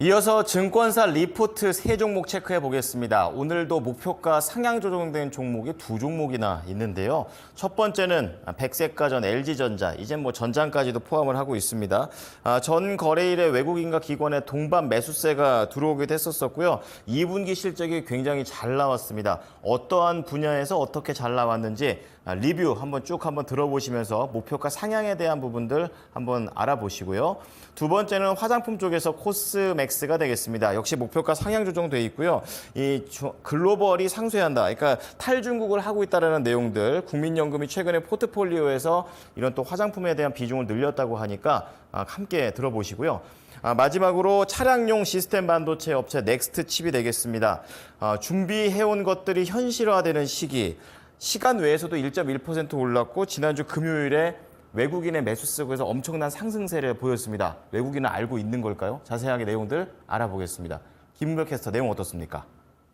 이어서 증권사 리포트 세 종목 체크해 보겠습니다. 오늘도 목표가 상향 조정된 종목이 두 종목이나 있는데요. 첫 번째는 백색가전 LG전자, 이젠 전장까지도 포함을 하고 있습니다. 전 거래일에 외국인과 기관의 동반 매수세가 들어오기도 했었고요. 2분기 실적이 굉장히 잘 나왔습니다. 어떠한 분야에서 어떻게 잘 나왔는지 리뷰 한번 들어보시면서 목표가 상향에 대한 부분들 한번 알아보시고요. 두 번째는 화장품 쪽에서 코스맥스가 되겠습니다. 역시 목표가 상향 조정돼 있고요. 이 글로벌이 상쇄한다. 그러니까 탈중국을 하고 있다는 내용들, 국민연금이 최근에 포트폴리오에서 이런 또 화장품에 대한 비중을 늘렸다고 하니까 함께 들어보시고요. 마지막으로 차량용 시스템 반도체 업체 넥스트칩이 되겠습니다. 준비해온 것들이 현실화되는 시간 외에서도 1.1% 올랐고 지난주 금요일에 외국인의 매수 속에서 엄청난 상승세를 보였습니다. 외국인은 알고 있는 걸까요? 자세하게 내용들 알아보겠습니다. 김은별 캐스터 내용 어떻습니까?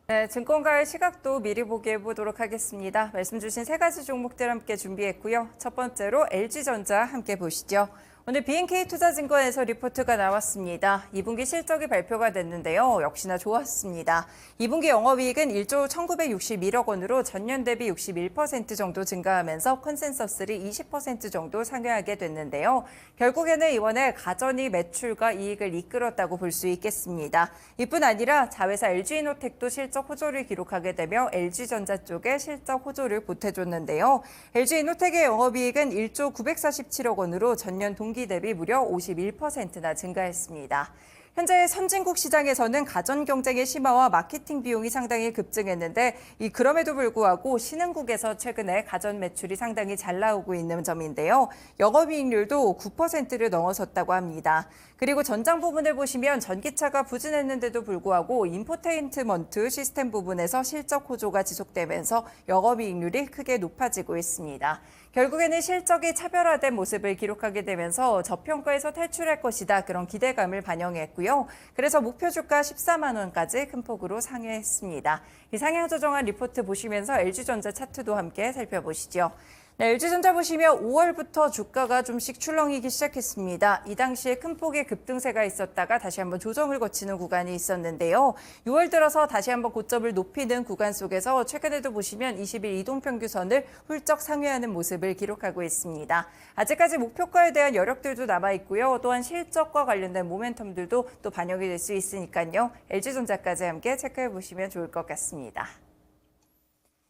네, 증권가의 시각도 미리 보기 해보도록 하겠습니다. 말씀 주신 세 가지 종목들 함께 준비했고요. 첫 번째로 LG전자 함께 보시죠. 오늘 BNK투자증권에서 리포트가 나왔습니다. 2분기 실적이 발표가 됐는데요. 역시나 좋았습니다. 2분기 영업이익은 1조 1961억 원으로 전년 대비 61% 정도 증가하면서 컨센서스를 20% 정도 상회하게 됐는데요. 결국에는 이번에 가전이 매출과 이익을 이끌었다고 볼 수 있겠습니다. 이뿐 아니라 자회사 LG이노텍도 실적 호조를 기록하게 되며 LG전자 쪽에 실적 호조를 보태줬는데요. LG이노텍의 영업이익은 1조 947억 원으로 전년 동기 대비 무려 51%나 증가했습니다. 현재 선진국 시장에서는 가전 경쟁의 심화와 마케팅 비용이 상당히 급증했는데 그럼에도 불구하고 신흥국에서 최근에 가전 매출이 상당히 잘 나오고 있는 점인데요. 영업이익률도 9%를 넘어섰다고 합니다. 그리고 전장 부분을 보시면 전기차가 부진했는데도 불구하고 인포테인먼트 시스템 부분에서 실적 호조가 지속되면서 영업이익률이 크게 높아지고 있습니다. 결국에는 실적이 차별화된 모습을 기록하게 되면서 저평가에서 탈출할 것이다, 그런 기대감을 반영했고요. 그래서 목표 주가 14만 원까지 큰 폭으로 상회했습니다. 이 상향 조정한 리포트 보시면서 LG전자 차트도 함께 살펴보시죠. 네, LG전자 보시면 5월부터 주가가 좀씩 출렁이기 시작했습니다. 이 당시에 큰 폭의 급등세가 있었다가 다시 한번 조정을 거치는 구간이 있었는데요. 6월 들어서 다시 한번 고점을 높이는 구간 속에서 최근에도 보시면 20일 이동평균선을 훌쩍 상회하는 모습을 기록하고 있습니다. 아직까지 목표가에 대한 여력들도 남아있고요. 또한 실적과 관련된 모멘텀들도 또 반영이 될 수 있으니까요. LG전자까지 함께 체크해보시면 좋을 것 같습니다.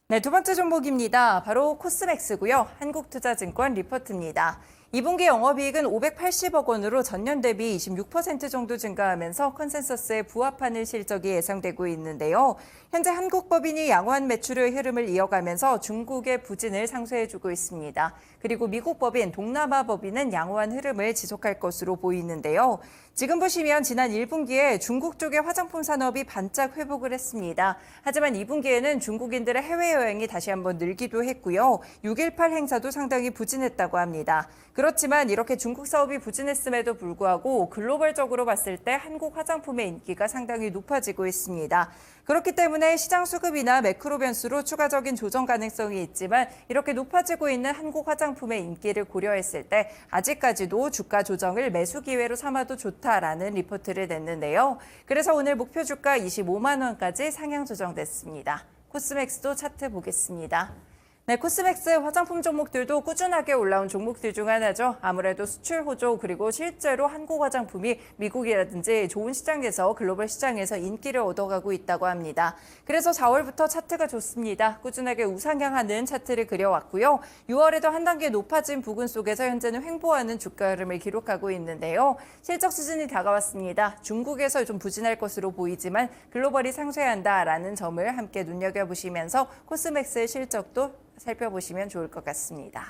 네, 두 번째 종목입니다. 바로 코스맥스고요. 한국투자증권 리포트입니다. 2분기 영업이익은 580억 원으로 전년 대비 26% 정도 증가하면서 컨센서스에 부합하는 실적이 예상되고 있는데요. 현재 한국법인이 양호한 매출의 흐름을 이어가면서 중국의 부진을 상쇄해주고 있습니다. 그리고 미국 법인, 동남아 법인은 양호한 흐름을 지속할 것으로 보이는데요. 지금 보시면 지난 1분기에 중국 쪽의 화장품 산업이 반짝 회복을 했습니다. 하지만 2분기에는 중국인들의 해외여행이 다시 한번 늘기도 했고요. 6.18 행사도 상당히 부진했다고 합니다. 그렇지만 이렇게 중국 사업이 부진했음에도 불구하고 글로벌적으로 봤을 때 한국 화장품의 인기가 상당히 높아지고 있습니다. 그렇기 때문에 시장 수급이나 매크로 변수로 추가적인 조정 가능성이 있지만 이렇게 높아지고 있는 한국 화장품의 인기를 고려했을 때 아직까지도 주가 조정을 매수 기회로 삼아도 좋다라는 리포트를 냈는데요. 그래서 오늘 목표 주가 25만 원까지 상향 조정됐습니다. 코스맥스도 차트 보겠습니다. 네, 코스맥스 화장품 종목들도 꾸준하게 올라온 종목들 중 하나죠. 아무래도 수출 호조, 그리고 실제로 한국 화장품이 미국이라든지 좋은 시장에서, 글로벌 시장에서 인기를 얻어가고 있다고 합니다. 그래서 4월부터 차트가 좋습니다. 꾸준하게 우상향하는 차트를 그려왔고요. 6월에도 한 단계 높아진 부근 속에서 현재는 횡보하는 주가 흐름을 기록하고 있는데요. 실적 시즌이 다가왔습니다. 중국에서 좀 부진할 것으로 보이지만 글로벌이 상쇄한다라는 점을 함께 눈여겨보시면서 코스맥스의 실적도 살펴보시면 좋을 것 같습니다.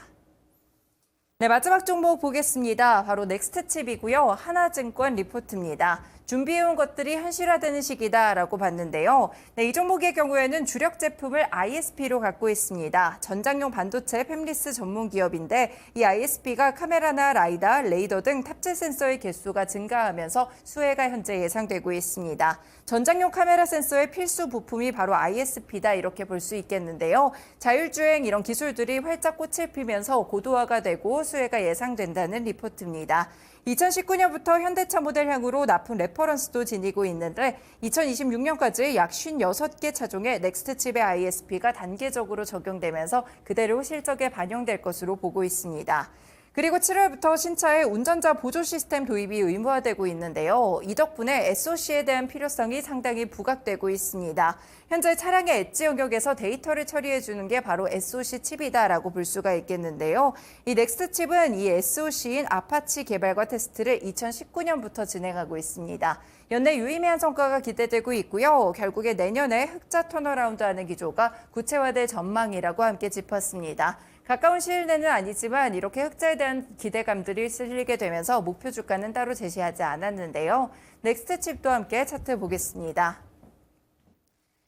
네, 마지막 종목 보겠습니다. 바로 넥스트칩이고요. 하나증권 리포트입니다. 준비해온 것들이 현실화되는 시기다라고 봤는데요. 네, 이 종목의 경우에는 주력 제품을 ISP로 갖고 있습니다. 전장용 반도체 팹리스 전문 기업인데 이 ISP가 카메라나 라이다, 레이더 등 탑재 센서의 개수가 증가하면서 수혜가 현재 예상되고 있습니다. 전장용 카메라 센서의 필수 부품이 바로 ISP다, 이렇게 볼 수 있겠는데요. 자율주행 이런 기술들이 활짝 꽃을 피면서 고도화가 되고 수혜가 예상된다는 리포트입니다. 2019년부터 현대차 모델향으로 납품 레퍼런스도 지니고 있는데 2026년까지 약 56개 차종에 넥스트 칩의 ISP가 단계적으로 적용되면서 그대로 실적에 반영될 것으로 보고 있습니다. 그리고 7월부터 신차의 운전자 보조 시스템 도입이 의무화되고 있는데요. 이 덕분에 SOC에 대한 필요성이 상당히 부각되고 있습니다. 현재 차량의 엣지 영역에서 데이터를 처리해주는 게 바로 SOC 칩이다라고 볼 수가 있겠는데요. 이 넥스트 칩은 이 SOC인 아파치 개발과 테스트를 2019년부터 진행하고 있습니다. 연내 유의미한 성과가 기대되고 있고요. 결국에 내년에 흑자 턴어라운드하는 기조가 구체화될 전망이라고 함께 짚었습니다. 가까운 시일 내는 아니지만 이렇게 흑자에 대한 기대감들이 실리게 되면서 목표 주가는 따로 제시하지 않았는데요. 넥스트 칩도 함께 차트 보겠습니다.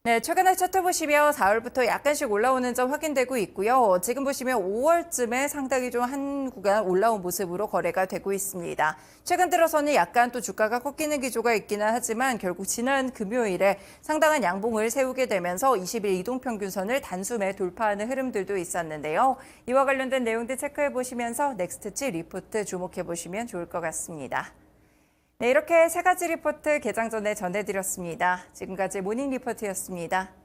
네, 최근에 차트 보시면 4월부터 약간씩 올라오는 점 확인되고 있고요. 지금 보시면 5월쯤에 상당히 좀 한 구간 올라온 모습으로 거래가 되고 있습니다. 최근 들어서는 약간 또 주가가 꺾이는 기조가 있기는 하지만 결국 지난 금요일에 상당한 양봉을 세우게 되면서 20일 이동평균선을 단숨에 돌파하는 흐름들도 있었는데요. 이와 관련된 내용들 체크해 보시면서 넥스트칩 리포트 주목해 보시면 좋을 것 같습니다. 네, 이렇게 세 가지 리포트 개장 전에 전해드렸습니다. 지금까지 모닝 리포트였습니다.